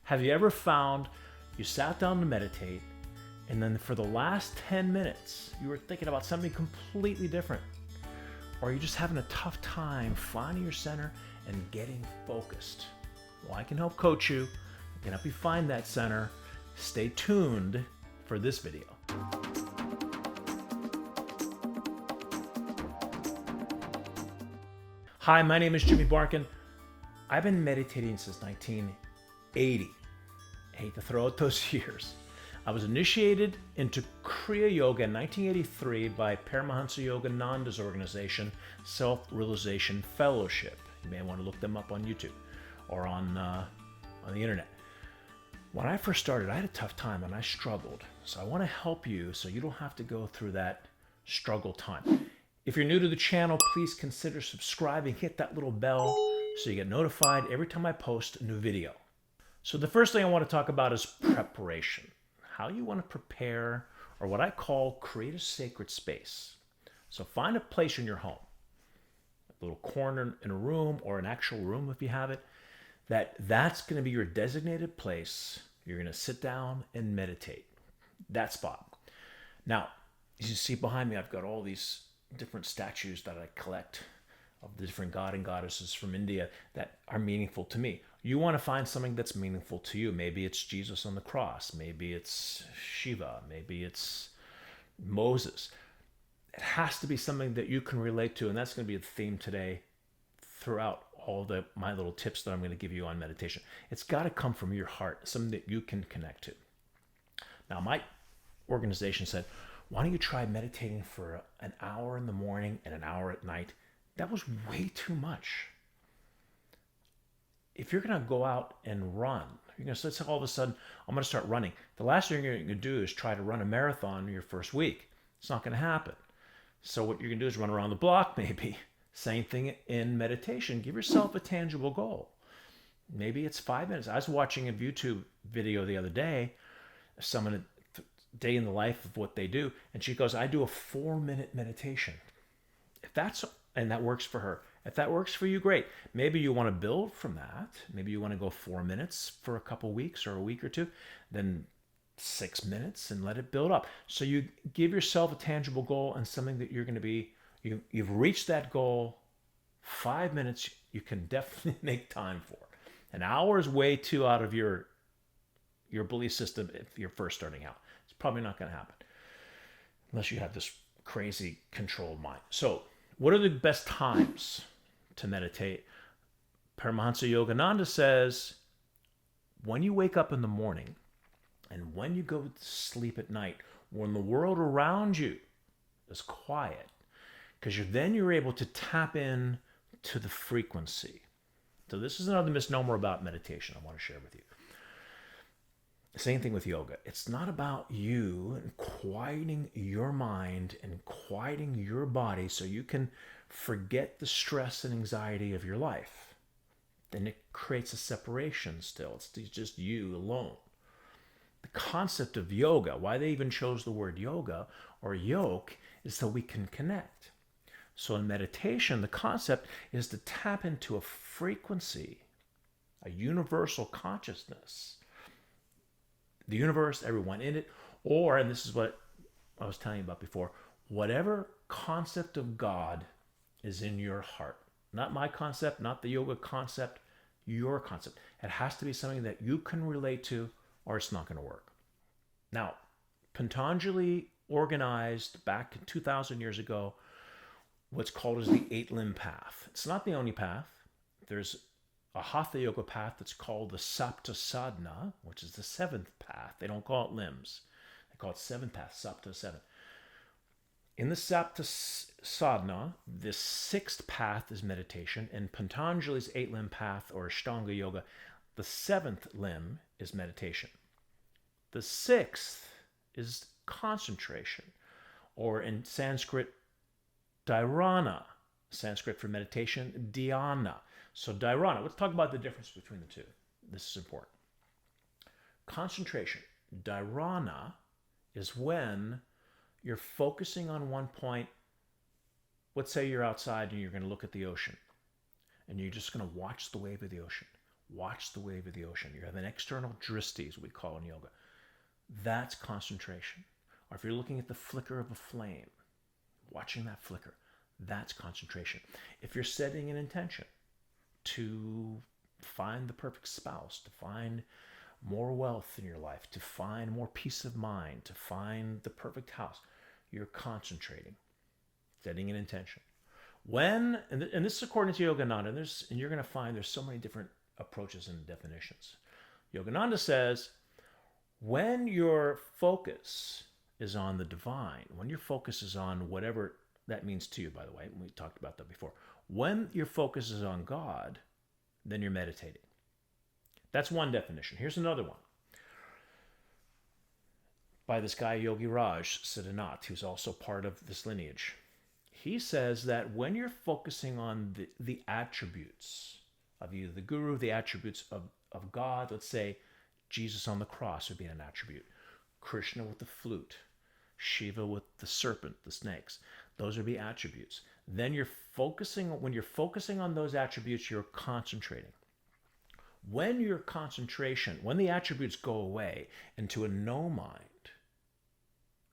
Have you ever found you sat down to meditate and then for the last 10 minutes you were thinking about something completely different? Or you're just having a tough time finding your center and getting focused? Well, I can help coach you. I can help you find that center. Stay tuned for this video. Hi, my name is Jimmy Barkin. I've been meditating since 1980. I hate to throw out those years. I was initiated into Kriya Yoga in 1983 by Paramahansa Yogananda's organization, Self-Realization Fellowship. You may want to look them up on YouTube or on the internet. When I first started, I had a tough time and I struggled. So I want to help you so you don't have to go through that struggle time. If you're new to the channel, please consider subscribing, hit that little bell so you get notified every time I post a new video. So the first thing I want to talk about is preparation. How you want to prepare, or what I call create a sacred space. So find a place in your home, a little corner in a room or an actual room if you have it, that's going to be your designated place. You're going to sit down and meditate. That spot. Now, as you see behind me, I've got all these different statues that I collect of the different god and goddesses from India that are meaningful to me. You want to find something that's meaningful to you. Maybe it's Jesus on the cross. Maybe it's Shiva. Maybe it's Moses. It has to be something that you can relate to, and that's going to be a theme today throughout all my little tips that I'm going to give you on meditation. It's got to come from your heart, something that you can connect to. Now, my organization said, why don't you try meditating for an hour in the morning and an hour at night? That was way too much. If you're going to go out and run, you're going to say all of a sudden, I'm going to start running. The last thing you're going to do is try to run a marathon your first week. It's not going to happen. So what you're going to do is run around the block maybe. Same thing in meditation. Give yourself a tangible goal. Maybe it's 5 minutes. I was watching a YouTube video the other day, someone day in the life of what they do, and she goes, I do a 4-minute meditation. And that works for her. If that works for you, great. Maybe you want to build from that. Maybe you want to go 4 minutes for a couple weeks or a week or two, then 6 minutes, and let it build up. So you give yourself a tangible goal and something that you're going to be, you've reached that goal. 5 minutes, you can definitely make time for. An hour is way too out of your belief system if you're first starting out. It's probably not going to happen unless you have this crazy controlled mind. So what are the best times to meditate? Paramahansa Yogananda says, when you wake up in the morning and when you go to sleep at night, when the world around you is quiet, because then you're able to tap in to the frequency. So this is another misnomer about meditation I want to share with you. Same thing with yoga. It's not about you and quieting your mind and quieting your body so you can forget the stress and anxiety of your life. Then it creates a separation still. It's just you alone. The concept of yoga, why they even chose the word yoga or yoke, is so we can connect. So in meditation, the concept is to tap into a frequency, a universal consciousness. The universe, everyone in it, or, and this is what I was telling you about before, whatever concept of God is in your heart. Not my concept, not the yoga concept, your concept. It has to be something that you can relate to, or it's not going to work. Now, Patanjali organized back 2,000 years ago what's called as the 8-limb path. It's not the only path. There's a Hatha Yoga path that's called the Sapta Sadhana, which is the 7th path. They don't call it limbs. They call it 7th path, Sapta 7. In the Sapta Sadhana, the 6th path is meditation. In Patanjali's 8-limb path, or Ashtanga Yoga, the 7th limb is meditation. The 6th is concentration, or in Sanskrit, dharana. Sanskrit for meditation, dhyana. So dharana, let's talk about the difference between the two. This is important. Concentration. Dharana is when you're focusing on one point. Let's say you're outside and you're going to look at the ocean and you're just going to watch the wave of the ocean. Watch the wave of the ocean. You have an external drishti, as we call in yoga. That's concentration. Or if you're looking at the flicker of a flame, watching that flicker, that's concentration. If you're setting an intention to find the perfect spouse, to find more wealth in your life, to find more peace of mind, to find the perfect house, you're concentrating, setting an intention. When, and this is according to Yogananda, and you're going to find there's so many different approaches and definitions. Yogananda says, when your focus is on the divine, when your focus is on whatever that means to you, by the way, and we talked about that before, when your focus is on God, then you're meditating. That's one definition. Here's another one by this guy Yogi Raj Siddhanath, who's also part of this lineage. He says that when you're focusing on the attributes of you, the guru, the attributes of God, let's say Jesus on the cross would be an attribute, Krishna with the flute, Shiva with the serpent, the snakes, those would be attributes. Then when you're focusing on those attributes, you're concentrating. When the attributes go away into a no mind,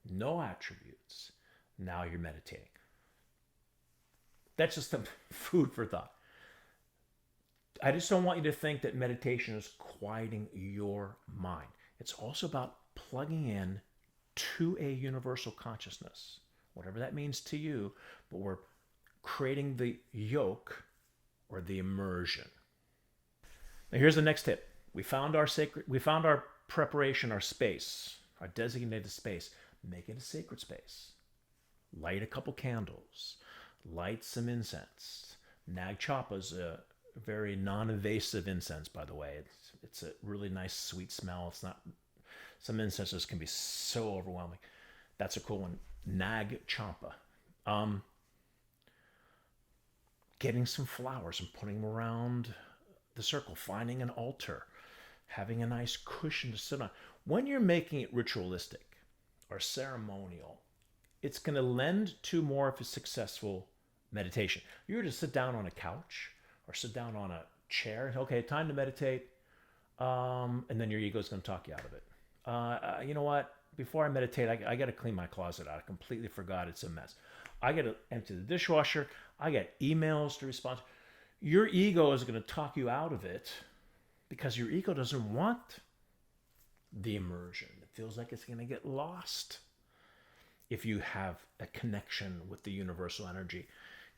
no attributes, now you're meditating. That's just some food for thought. I just don't want you to think that meditation is quieting your mind. It's also about plugging in to a universal consciousness, whatever that means to you, but we're creating the yoke or the immersion. Now here's the next tip. We found our preparation, our space, our designated space. Make it a sacred space. Light a couple candles. Light some incense. Nag Champa is a very non-invasive incense, by the way. It's a really nice, sweet smell. It's not. Some incenses can be so overwhelming. That's a cool one. Nag Champa. Getting some flowers and putting them around the circle. Finding an altar. Having a nice cushion to sit on. When you're making it ritualistic or ceremonial, it's going to lend to more of a successful meditation. You're to sit down on a couch or sit down on a chair. Okay, time to meditate. And then your ego's going to talk you out of it. You know what? Before I meditate, I got to clean my closet out. I completely forgot it's a mess. I got to empty the dishwasher. I got emails to respond to. Your ego is going to talk you out of it because your ego doesn't want the immersion. It feels like it's going to get lost if you have a connection with the universal energy.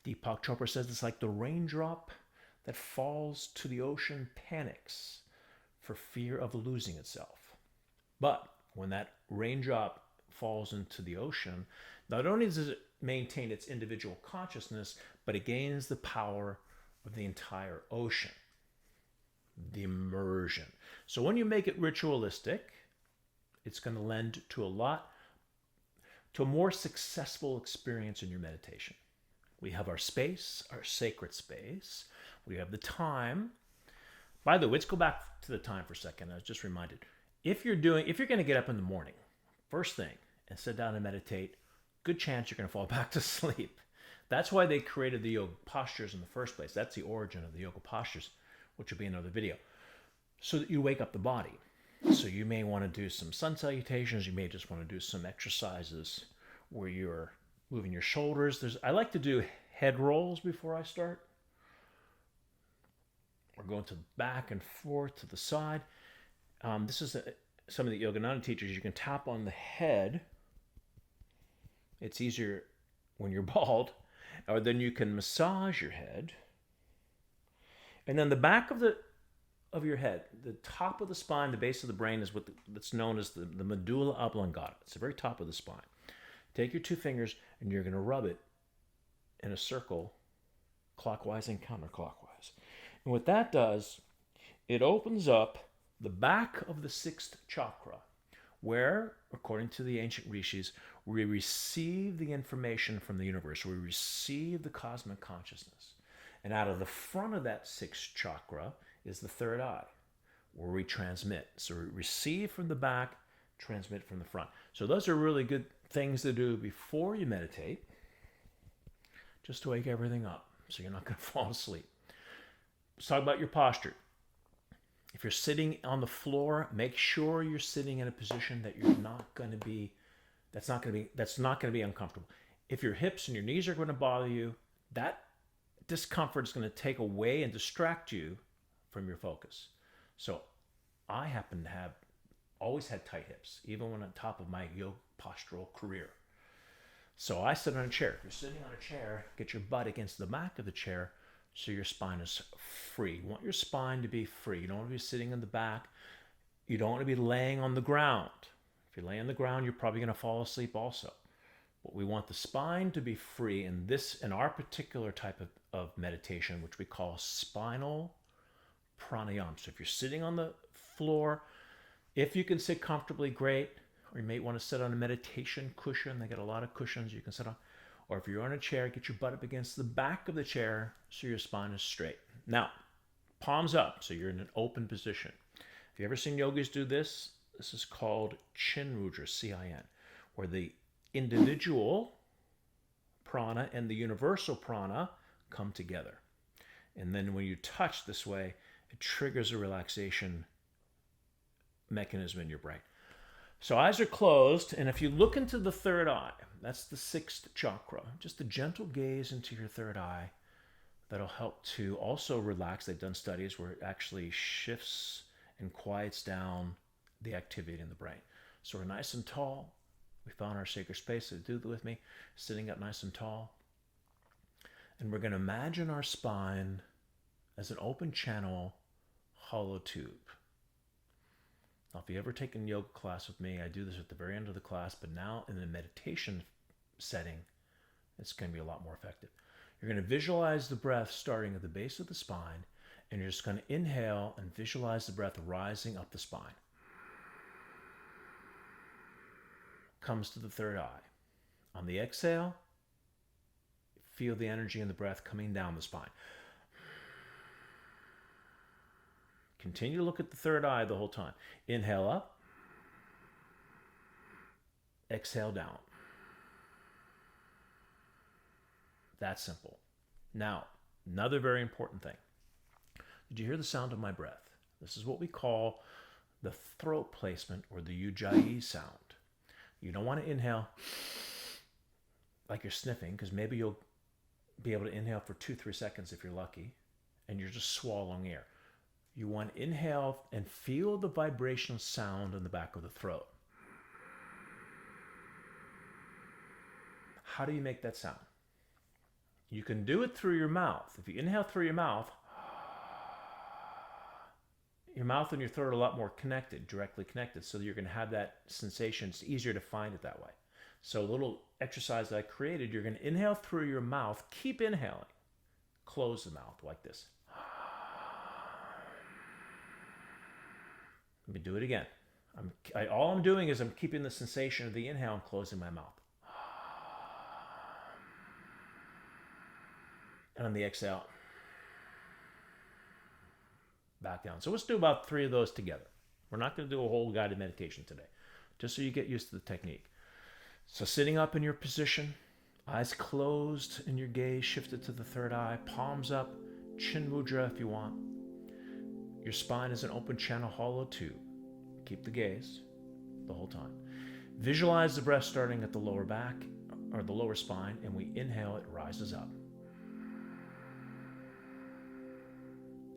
Deepak Chopra says it's like the raindrop that falls to the ocean panics for fear of losing itself. But when that raindrop falls into the ocean, not only does it maintain its individual consciousness, but it gains the power of the entire ocean. The immersion. So when you make it ritualistic, it's going to lend to a more successful experience in your meditation. We have our space, our sacred space. We have the time. By the way, let's go back to the time for a second. I was just reminded. If you're going to get up in the morning, first thing, and sit down and meditate, good chance you're going to fall back to sleep. That's why they created the yoga postures in the first place. That's the origin of the yoga postures, which will be another video. So that you wake up the body. So you may want to do some sun salutations. You may just want to do some exercises where you're moving your shoulders. I like to do head rolls before I start. We're going to back and forth to the side. This is some of the Yogananda teachers. You can tap on the head. It's easier when you're bald. Or then you can massage your head. And then the back of your head, the top of the spine, the base of the brain is that's known as the medulla oblongata. It's the very top of the spine. Take your two fingers and you're going to rub it in a circle, clockwise and counterclockwise. And what that does, it opens up the back of the sixth chakra, where, according to the ancient rishis, we receive the information from the universe. We receive the cosmic consciousness. And out of the front of that sixth chakra is the third eye, where we transmit. So we receive from the back, transmit from the front. So those are really good things to do before you meditate, just to wake everything up so you're not going to fall asleep. Let's talk about your posture. If you're sitting on the floor, make sure you're sitting in a position that you're not going to be that's not going to be uncomfortable. If your hips and your knees are going to bother you, that discomfort is going to take away and distract you from your focus. So I happen to have always had tight hips, even when on top of my yoga postural career. So I sit on a chair. If you're sitting on a chair, get your butt against the back of the chair so your spine is free. You want your spine to be free. You don't want to be sitting in the back. You don't want to be laying on the ground. If you lay on the ground, you're probably going to fall asleep also. But we want the spine to be free in our particular type of meditation, which we call spinal pranayama. So if you're sitting on the floor, if you can sit comfortably, great. Or you may want to sit on a meditation cushion. They got a lot of cushions you can sit on. Or if you're on a chair, get your butt up against the back of the chair so your spine is straight. Now, palms up, so you're in an open position. If you ever seen yogis do this, this is called chin mudra, C-I-N, where the individual prana and the universal prana come together. And then when you touch this way, it triggers a relaxation mechanism in your brain. So eyes are closed, and if you look into the third eye, that's the sixth chakra, just a gentle gaze into your third eye, that'll help to also relax. They've done studies where it actually shifts and quiets down the activity in the brain. So we're nice and tall. We found our sacred space, so do it with me, sitting up nice and tall. And we're going to imagine our spine as an open channel, hollow tube. Now, if you've ever taken yoga class with me, I do this at the very end of the class, but now in a meditation setting, it's going to be a lot more effective. You're going to visualize the breath starting at the base of the spine, and you're just going to inhale and visualize the breath rising up the spine. Comes to the third eye. On the exhale, feel the energy in the breath coming down the spine. Continue to look at the third eye the whole time. Inhale up. Exhale down. That simple. Now, another very important thing. Did you hear the sound of my breath? This is what we call the throat placement, or the ujjayi sound. You don't want to inhale like you're sniffing, because maybe you'll be able to inhale for 2-3 seconds if you're lucky, and you're just swallowing air. You want to inhale and feel the vibrational sound in the back of the throat. How do you make that sound? You can do it through your mouth. If you inhale through your mouth and your throat are a lot more connected, directly connected, so you're going to have that sensation. It's easier to find it that way. So a little exercise that I created, you're going to inhale through your mouth, keep inhaling. Close the mouth like this. Let me do it again. All I'm doing is I'm keeping the sensation of the inhale and closing my mouth. And on the exhale, back down. So let's do about 3 of those together. We're not going to do a whole guided meditation today, just so you get used to the technique. So sitting up in your position, eyes closed and your gaze shifted to the third eye, palms up, chin mudra if you want. Your spine is an open channel, hollow tube. Keep the gaze the whole time. Visualize the breath starting at the lower back or the lower spine, and we inhale, it rises up.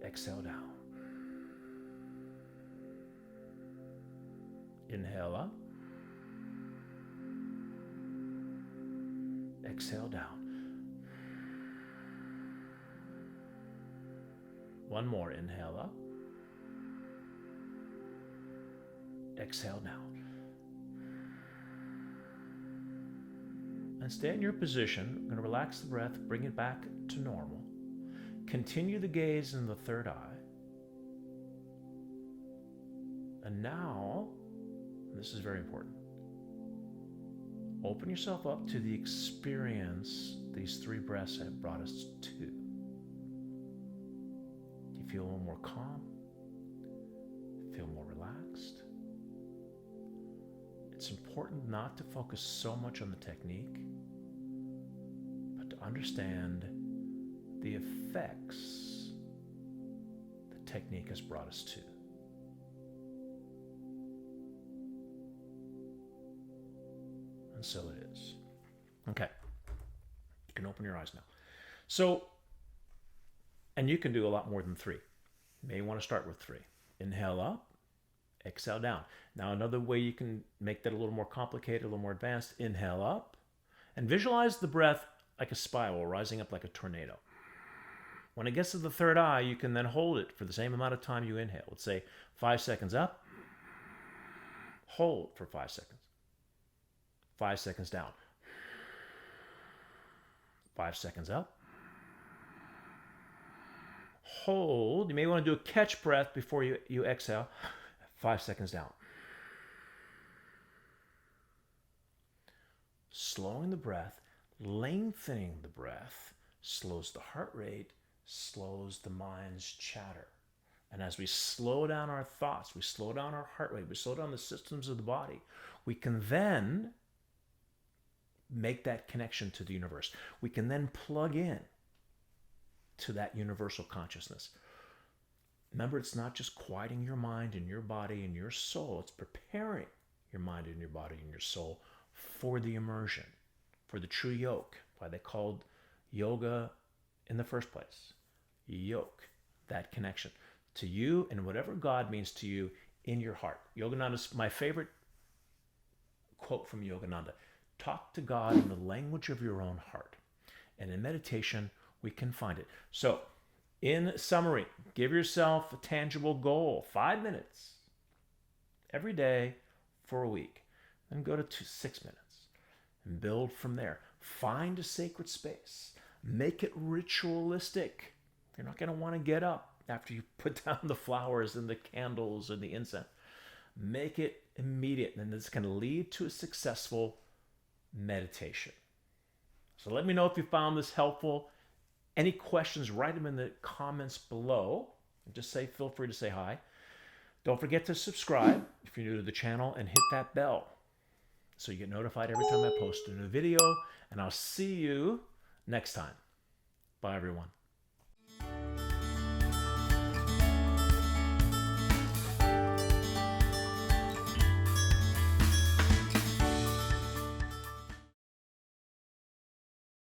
Exhale down. Inhale up. Exhale down. One more. Inhale up. Exhale down. And stay in your position. We're going to relax the breath, bring it back to normal. Continue the gaze in the third eye. And now, this is very important, open yourself up to the experience these 3 breaths have brought us to. Do you feel a little more calm? Feel more relaxed? It's important not to focus so much on the technique, but to understand the effects the technique has brought us to. And so it is. Okay. You can open your eyes now. So, and you can do a lot more than 3. You may want to start with 3. Inhale up, exhale down. Now, another way you can make that a little more complicated, a little more advanced, inhale up, and visualize the breath like a spiral rising up like a tornado. When it gets to the third eye, you can then hold it for the same amount of time you inhale. Let's say 5 seconds up, hold for 5 seconds. 5 seconds down. 5 seconds up. Hold. You may want to do a catch breath before you exhale. 5 seconds down. Slowing the breath, lengthening the breath, slows the heart rate, slows the mind's chatter. And as we slow down our thoughts, we slow down our heart rate, we slow down the systems of the body, we can then make that connection to the universe. We can then plug in to that universal consciousness. Remember, it's not just quieting your mind and your body and your soul, it's preparing your mind and your body and your soul for the immersion, for the true yoke, why they called yoga in the first place. Yoke, that connection to you and whatever God means to you in your heart. Yogananda's my favorite quote from Yogananda. Talk to God in the language of your own heart. And in meditation, we can find it. So, in summary, give yourself a tangible goal, 5 minutes every day for a week. Then go to 6 minutes and build from there. Find a sacred space. Make it ritualistic. You're not going to want to get up after you put down the flowers and the candles and the incense. Make it immediate, and it's going to lead to a successful meditation. So let me know if you found this helpful. Any questions, write them in the comments below. And just feel free to say hi. Don't forget to subscribe if you're new to the channel and hit that bell so you get notified every time I post a new video. And I'll see you next time. Bye, everyone.